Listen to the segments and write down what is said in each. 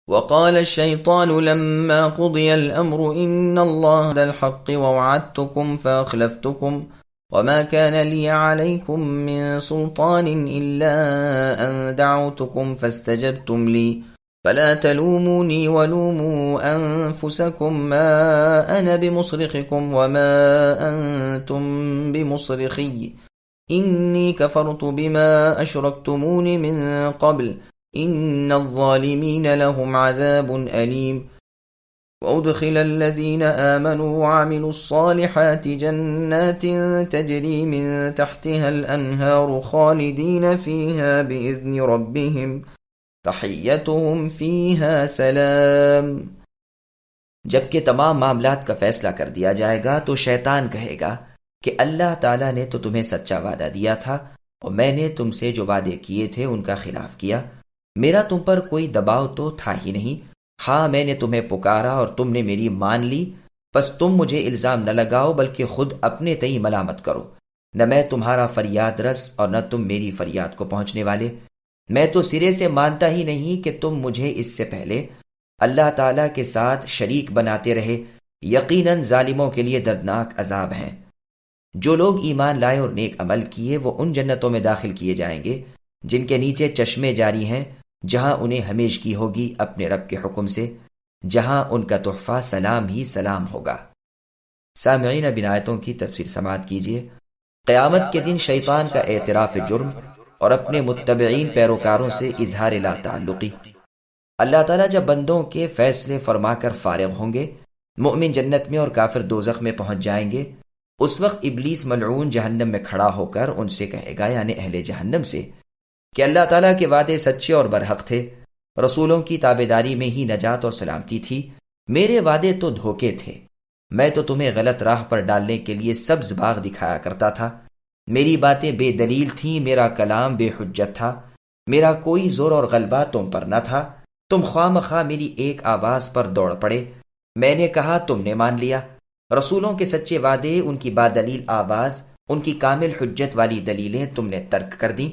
وقال الشيطان لما قضي الأمر إن الله ذا الحق ووعدتكم فأخلفتكم وما كان لي عليكم من سلطان إلا أن دعوتكم فاستجبتم لي فلا تلوموني ولوموا أنفسكم ما أنا بمصرخكم وما أنتم بمصرخي إني كفرت بما أشركتمون من قبل إن الظالمين لهم عذاب أليم وأدخل الذين آمنوا وعملوا الصالحات جنات تجري من تحتها الأنهار خالدين فيها بإذن ربهم تحيتهم فيها سلام۔ جبکہ تمام معاملات کا فیصلہ کر دیا جائے گا تو شیطان کہے گا کہ اللہ تعالیٰ نے تو تمہیں سچا وعدہ دیا تھا اور میں نے تم سے جو وعدے کیے تھے ان کا خلاف کیا، میرا تم پر کوئی دباؤ تو تھا ہی نہیں، ہاں میں نے تمہیں پکارا اور تم نے میری مان لی، بس تم مجھے الزام نہ لگاؤ بلکہ خود اپنے تئیں ملامت کرو، نہ میں تمہارا فریاد رس اور نہ تم میری فریاد کو پہنچنے والے، میں تو سرے سے مانتا ہی نہیں کہ تم مجھے اس سے پہلے اللہ تعالیٰ کے ساتھ شریک بناتے رہے، یقیناً ظالموں کے لیے دردناک عذاب ہیں۔ جو لوگ ایمان لائے اور نیک عمل کیے وہ ان جنتوں میں داخل کیے جائیں گے جن کے نیچے چشمے جاری ہیں، جہاں انہیں ہمیشگی ہوگی اپنے رب کے حکم سے، جہاں ان کا تحفہ سلام ہی سلام ہوگا۔ سامعین، اب ان آیتوں کی تفسیر سماعت کیجیے۔ قیامت کے دن شیطان کا اعتراف جرم اور اپنے متبعین پیروکاروں سے اظہار لا تعلقی۔ اللہ تعالیٰ جب بندوں کے فیصلے فرما کر فارغ ہوں گے، مؤمن جنت میں اور کافر دوزخ میں پہنچ جائیں گے، اس وقت ابلیس ملعون جہنم میں کھڑا ہو کر ان سے کہے گا، یعنی اہل جہنم سے، کہ اللہ تعالیٰ کے وعدے سچے اور برحق تھے، رسولوں کی تابعداری میں ہی نجات اور سلامتی تھی، میرے وعدے تو دھوکے تھے، میں تو تمہیں غلط راہ پر ڈالنے کے لیے سبز باغ دکھایا کرتا تھا، میری باتیں بے دلیل تھیں، میرا کلام بے حجت تھا، میرا کوئی زور اور غلبہ تم پر نہ تھا، تم خواہ مخواہ میری ایک آواز پر دوڑ پڑے، میں نے کہا تم نے مان لیا، رسولوں کے سچے وعدے، ان کی بادلیل آواز، ان کی کامل حجت والی دلیلیں تم نے ترک کر دیں،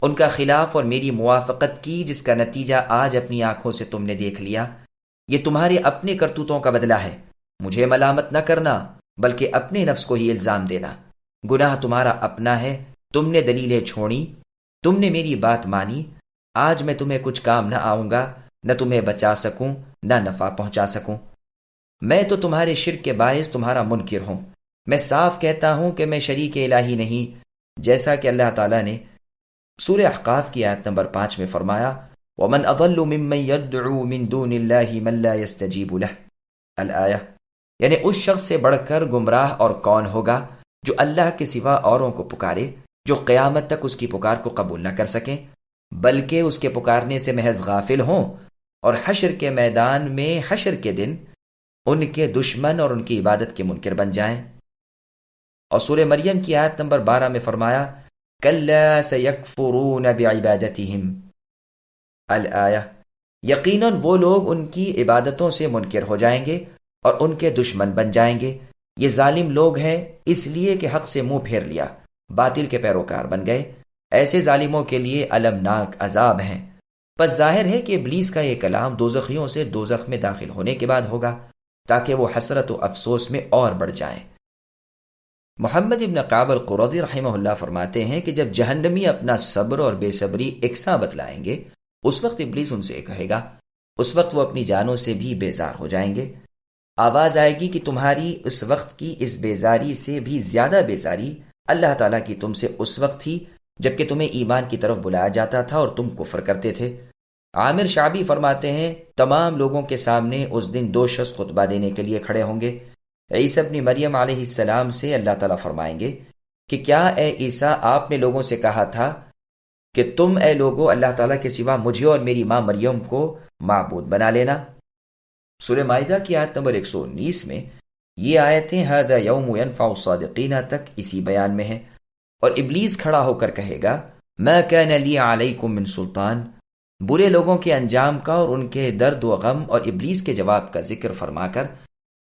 ان کا خلاف اور میری موافقت کی، جس کا نتیجہ آج اپنی آنکھوں سے تم نے دیکھ لیا۔ یہ تمہارے اپنے کرتوتوں کا بدلہ ہے، مجھے ملامت نہ کرنا بلکہ اپنے نفس کو ہی الزام دینا، گناہ تمہارا اپنا ہے، تم نے دلیلیں چھوڑی، تم نے میری بات مانی، آج میں تمہیں کچھ کام نہ آؤں گا، نہ تمہیں بچا سکوں نہ نفع پہنچا سکوں، میں تو تمہارے شرک کے باعث تمہارا منکر ہوں، میں صاف کہتا ہوں کہ میں شریک الہی نہیں، جیسا کہ اللہ تعالیٰ نے سورہ احقاف کی آیت نمبر 5 میں فرمایا، وَمَنْ أَضَلُّ مِمَّنْ يَدْعُو مِن دُونِ اللَّهِ مَنْ لَا يَسْتَجِيبُ لَهُ الآیہ، یعنی اس شخص سے بڑھ کر گمراہ اور کون ہوگا جو اللہ کے سوا اوروں کو پکارے جو قیامت تک اس کی پکار کو قبول نہ کر سکیں بلکہ اس کے پکارنے سے محض غافل ہوں اور حشر کے میدان میں حشر کے دن ان کے دشمن اور ان کی عبادت کے منکر بن جائیں۔ اور سورہ مریم کی آیت نمبر 12 میں فرمایا، کَلَّا سَيَكْفُرُونَ بِعِبَادَتِهِمْ الآیہ، یقیناً وہ لوگ ان کی عبادتوں سے منکر ہو جائیں گے اور ان کے دشمن بن جائیں گے، یہ ظالم لوگ ہیں اس لیے کہ حق سے منہ پھیر لیا، باطل کے پیروکار بن گئے، ایسے ظالموں کے لیے المناک عذاب ہیں۔ پس ظاہر ہے کہ ابلیس کا یہ کلام دوزخیوں سے دوزخ میں داخل ہونے کے بعد ہوگا تاکہ وہ حسرت و افسوس میں اور بڑھ جائیں۔ محمد ابن کعب القرظی رحمہ اللہ فرماتے ہیں کہ جب جہنمی اپنا صبر اور بے صبری یکساں بتلائیں گے، اس وقت ابلیس ان سے کہے گا، اس وقت وہ اپنی جانوں سے بھی بیزار ہو جائیں گے، آواز آئے گی کہ تمہاری اس وقت کی اس بیزاری سے بھی زیادہ بیزاری اللہ تعالیٰ کی تم سے اس وقت تھی جبکہ تمہیں ایمان کی طرف بلایا جاتا تھا اور تم کفر کرتے تھے۔ عامر شعبی فرماتے ہیں، تمام لوگوں کے سامنے اس دن 2 شخص خطبہ دینے کے لیے کھڑے ہوں گے۔ عیسیٰ ابن مریم علیہ السلام سے اللہ تعالیٰ فرمائیں گے کہ کیا اے عیسیٰ آپ نے لوگوں سے کہا تھا کہ تم اے لوگو اللہ تعالیٰ کے سوا مجھے اور میری ماں مریم کو معبود بنا لینا۔ سورہ مائدہ کی آیت نمبر 119 میں یہ آیتیں ھذا یوم ینفع الصادقین تک اسی بیان میں ہیں، اور ابلیس کھڑا ہو کر کہے گا، ما کان لی علیکم من سلطان، برے لوگوں کے انجام کا اور ان کے درد و غم اور ابلیس کے جواب کا ذکر فرما کر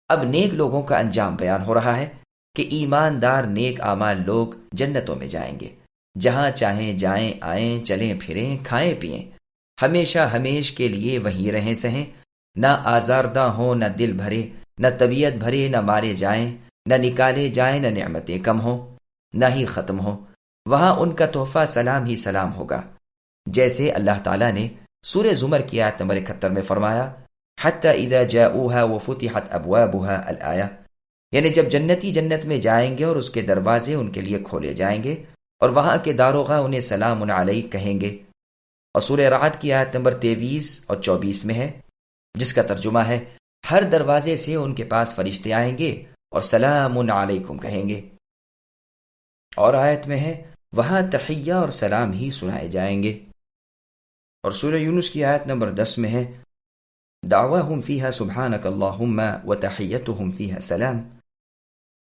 اب نیک لوگوں کا انجام بیان ہو رہا ہے کہ ایماندار نیک اعمال لوگ جنتوں میں جائیں گے، جہاں چاہیں جائیں آئیں، چلیں پھریں، کھائیں پئیں، ہمیشہ ہمیش کے لیے وہیں رہیں سہیں، نہ آزاردہ ہوں، نہ دل بھرے، نہ طبیعت بھرے، نہ مارے جائیں، نہ نکالے جائیں، نہ نعمتیں کم ہوں، نہ ہی ختم ہوں۔ وہاں ان کا تحفہ سلام ہی سلام ہوگا، جیسے اللہ تعالیٰ نے سورہ زمر کی آیت نمبر 71 میں فرمایا، حَتَّى إِذَا جَاءُوهَا وَفُتِحَتْ أَبْوَابُهَا الآیہ، یعنی جب جنتی جنت میں جائیں گے اور اس کے دروازے ان کے لیے کھولے جائیں گے اور وہاں کے داروغہ انہیں سلام علیک کہیں گے۔ اور سورہ رعد کی آیت نمبر 23 اور 24 میں ہے، جس کا ترجمہ ہے، ہر دروازے سے ان کے پاس فرشتے آئیں گے اور سلام علیکم کہیں گے۔ اور آیت میں ہے، وہاں تحیہ اور سلام ہی سنائے جائیں گے۔ اور سورہ یونس کی آیت نمبر 10 میں ہے، دعواہم فیہا سبحانک اللہم وتحیتہم فیہا سلام۔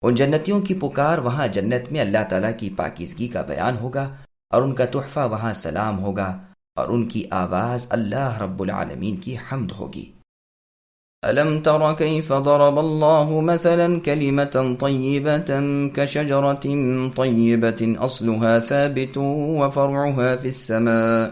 ان جنتیوں کی پکار وہاں جنت میں اللہ تعالیٰ کی پاکیزگی کا بیان ہوگا اور ان کا تحفہ وہاں سلام ہوگا، اور ان کی آواز اللہ رب العالمین کی حمد ہوگی۔ ألم تر كيف ضرب الله مثلا كلمة طيبة كشجرة طيبة أصلها ثابت وفرعها في السماء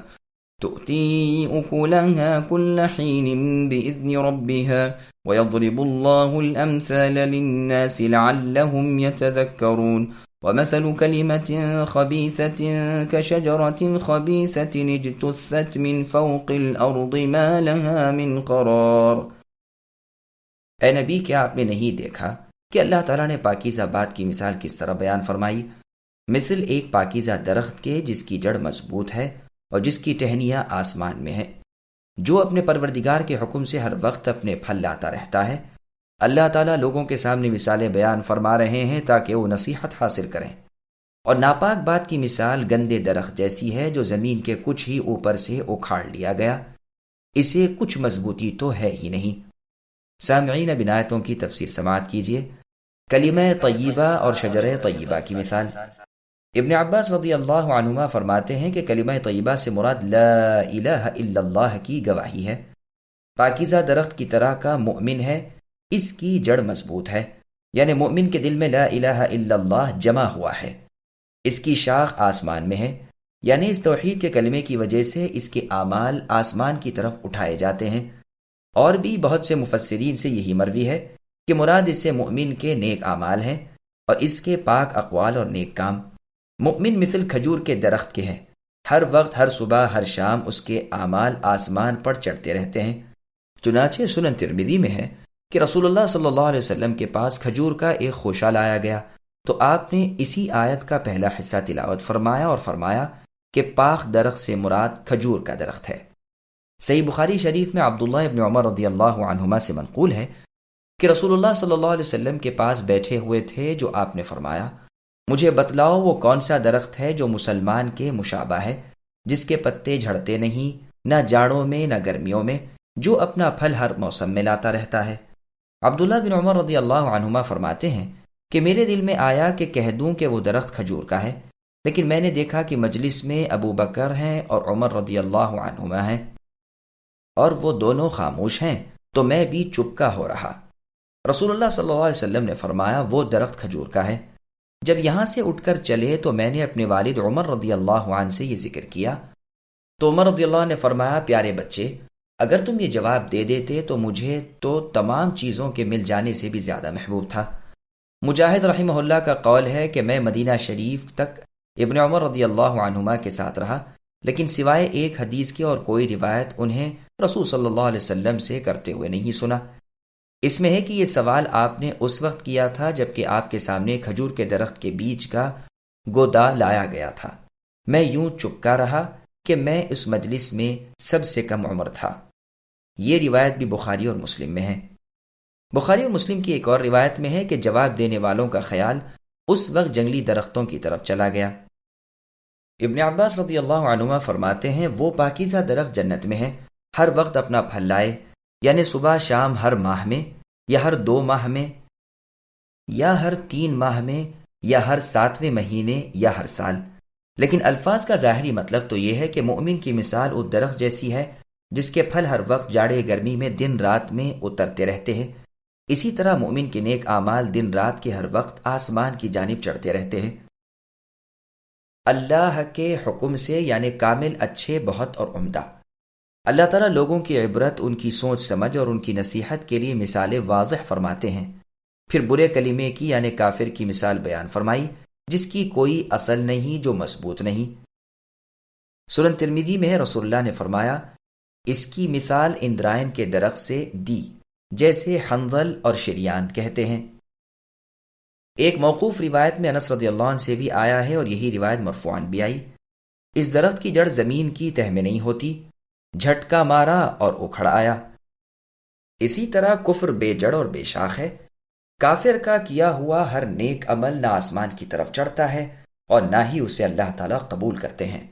تؤتي أكلها كل حين بإذن ربها ويضرب الله الأمثال للناس لعلهم يتذكرون ومثل كلمة خبيثة كشجرة خبيثة اجتثت من فوق الأرض ما لها من قرار۔ اے نبی، کیا آپ نے نہیں دیکھا کہ اللہ تعالیٰ نے پاکیزہ بات کی مثال کس طرح بیان فرمائی؟ مثل ایک پاکیزہ درخت کے جس کی جڑ مضبوط ہے اور جس کی ٹہنیاں آسمان میں ہیں، جو اپنے پروردگار کے حکم سے ہر وقت اپنے پھل لاتا رہتا ہے۔ اللہ تعالیٰ لوگوں کے سامنے مثالیں بیان فرما رہے ہیں تاکہ وہ نصیحت حاصل کریں۔ اور ناپاک بات کی مثال گندے درخت جیسی ہے جو زمین کے کچھ ہی اوپر سے اکھاڑ لیا گیا، اسے کچھ مضبوطی تو ہے ہی نہیں۔ سامعین، اب آیتوں کی تفسیر سماعت کیجیے۔ کلمہ طیبہ اور شجرہ طیبہ کی مثال۔ ابن عباس رضی اللہ عنہما فرماتے ہیں کہ کلمہ طیبہ سے مراد لا الہ الا اللہ کی گواہی ہے۔ پاکیزہ درخت کی طرح کا مومن ہے، اس کی جڑ مضبوط ہے، یعنی مومن کے دل میں لا الہ الا اللہ جمع ہوا ہے۔ اس کی شاخ آسمان میں ہے، یعنی اس توحید کے کلمے کی وجہ سے اس کے اعمال آسمان کی طرف اٹھائے جاتے ہیں۔ اور بھی بہت سے مفسرین سے یہی مروی ہے کہ مراد اس سے مؤمن کے نیک اعمال ہیں اور اس کے پاک اقوال اور نیک کام۔ مؤمن مثل کھجور کے درخت کے ہیں، ہر وقت، ہر صبح، ہر شام اس کے اعمال آسمان پر چڑھتے رہتے ہیں۔ چنانچہ سنن ترمذی میں ہے کہ رسول اللہ صلی اللہ علیہ وسلم کے پاس کھجور کا ایک خوشہ لایا گیا تو آپ نے اسی آیت کا پہلا حصہ تلاوت فرمایا اور فرمایا کہ پاک درخت سے مراد کھجور کا درخت ہے۔ صحیح بخاری شریف میں عبداللہ ابن عمر رضی اللہ عنہما سے منقول ہے کہ رسول اللہ صلی اللہ علیہ وسلم کے پاس بیٹھے ہوئے تھے جو آپ نے فرمایا، مجھے بتلاؤ وہ کون سا درخت ہے جو مسلمان کے مشابہ ہے، جس کے پتے جھڑتے نہیں، نہ جاڑوں میں نہ گرمیوں میں، جو اپنا پھل ہر موسم میں لاتا رہتا ہے۔ عبداللہ بن عمر رضی اللہ عنہما فرماتے ہیں کہ میرے دل میں آیا کہ کہہ دوں کہ وہ درخت کھجور کا ہے، لیکن میں نے دیکھا کہ مجلس میں ابو بکر ہیں اور عمر رضی اللہ عنہما ہیں اور وہ دونوں خاموش ہیں، تو میں بھی چپکا ہو رہا۔ رسول اللہ صلی اللہ علیہ وسلم نے فرمایا، وہ درخت کھجور کا ہے۔ جب یہاں سے اٹھ کر چلے تو میں نے اپنے والد عمر رضی اللہ عنہ سے یہ ذکر کیا، تو عمر رضی اللہ عنہ نے فرمایا، پیارے بچے، اگر تم یہ جواب دے دیتے تو مجھے تو تمام چیزوں کے مل جانے سے بھی زیادہ محبوب تھا۔ مجاہد رحمہ اللہ کا قول ہے کہ میں مدینہ شریف تک ابن عمر رضی اللہ عنہما کے ساتھ رہا، لیکن سوائے ایک حدیث کی اور کوئی روایت انہیں رسول صلی اللہ علیہ وسلم سے کرتے ہوئے نہیں سنا۔ اس میں ہے کہ یہ سوال آپ نے اس وقت کیا تھا جبکہ آپ کے سامنے کھجور کے درخت کے بیج کا گودا لایا گیا تھا۔ میں یوں چپکا رہا کہ میں اس مجلس میں سب سے کم عمر تھا۔ یہ روایت بھی بخاری اور مسلم میں ہے۔ بخاری اور مسلم کی ایک اور روایت میں ہے کہ جواب دینے والوں کا خیال اس وقت جنگلی درختوں کی طرف چلا گیا۔ ابن عباس رضی اللہ عنہما فرماتے ہیں، وہ پاکیزہ درخت جنت میں ہے، ہر وقت اپنا پھل لائے، یعنی صبح شام، ہر ماہ میں یا ہر 2 ماہ میں یا ہر 3 ماہ میں یا ہر 7ویں مہینے یا ہر سال۔ لیکن الفاظ کا ظاہری مطلب تو یہ ہے کہ مومن کی مثال اس درخت جیسی ہے جس کے پھل ہر وقت جاڑے گرمی میں دن رات میں اترتے رہتے ہیں۔ اسی طرح مومن کے نیک اعمال دن رات کے ہر وقت آسمان کی جانب چڑھتے رہتے ہیں، اللہ کے حکم سے، یعنی کامل، اچھے، بہت اور عمدہ۔ اللہ تعالیٰ لوگوں کی عبرت، ان کی سوچ سمجھ اور ان کی نصیحت کے لیے مثالیں واضح فرماتے ہیں۔ پھر برے کلمے کی یعنی کافر کی مثال بیان فرمائی، جس کی کوئی اصل نہیں، جو مضبوط نہیں۔ سنن ترمذی میں رسول اللہ نے فرمایا، اس کی مثال اندرائن کے درخت سے دی، جیسے حنظل اور شریان کہتے ہیں۔ ایک موقوف روایت میں انس رضی اللہ عنہ سے بھی آیا ہے اور یہی روایت مرفوعاً بھی آئی، اس درخت کی جڑ زمین کی تہ میں نہیں ہوتی، جھٹکا مارا اور اکھڑ آیا۔ اسی طرح کفر بے جڑ اور بے شاخ ہے۔ کافر کا کیا ہوا ہر نیک عمل نہ آسمان کی طرف چڑھتا ہے اور نہ ہی اسے اللہ تعالیٰ قبول کرتے ہیں۔